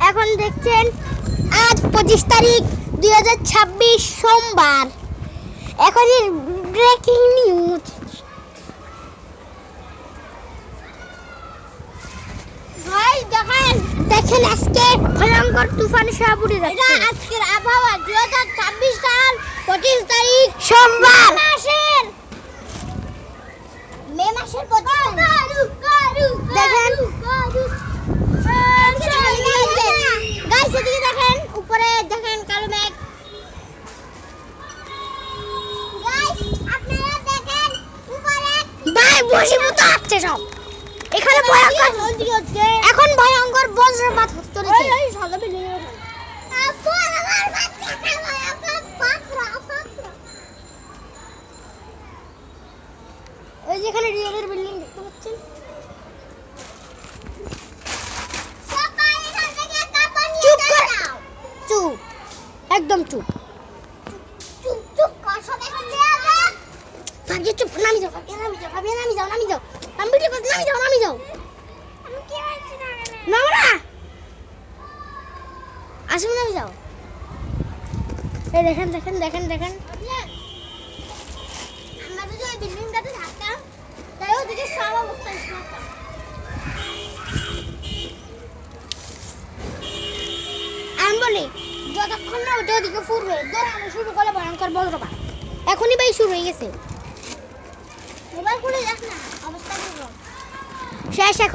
এখন দেখছেন আজ 25 তারিখ 2026 সোমবার। এখন ব্রেকিং নিউজ। দেখেন আজকে ভয়ঙ্কর তুফান শাহাবুড়ি যাচ্ছে। এটা আজকের আবহাওয়া 2026 সাল 25 তারিখ সোমবার মে মাসের 25 তারিখ। দেখেন গাইস এদিকে দেখেন, উপরে দেখেন কালো মেঘ। গাইস আপনারা দেখেন উপরে ভাই বসিমতো আসছে সব। এখানে ভয়ঙ্কর নদী হচ্ছে, এখন ভয়ঙ্কর বজ্রপাত হচ্ছে। এই সাদা বিল্ডিং এর আপু আমার বাচ্চা খাওয়া আপা পাকরা। ওই যেখানে রিয়েলের বিল্ডিং দেখতে পাচ্ছেন, সবাই এখান থেকে কাপড় নিয়ে যাও। চুপ, একদম চুপ কর। সব এখন দেয়া যাও। ভাগ্য চুপ, নামি যাও, নামি যাও, নামি যাও, নামি যাও। আমি ভিডিও করতে, নামি যাও, নামি যাও। আমি কি হচ্ছে না না আসুন, নামি যাও। এই দেখেন দেখেন দেখেন দেখেন, আমরা যদি ওই বিল্ডিংটাতে থাকতাম তাই ওদিকে সব অবস্থা হতো। আমি বলি যতক্ষণ না ওটা ওদিকে ফুরবে দৌড়ানো শুরু করলে ভয়ঙ্কর বজ্রপাত। এখনই ভাই শুরু হয়ে গেছে। মোবাইল খুলে দেখ না, অবস্থা শেষ এখন।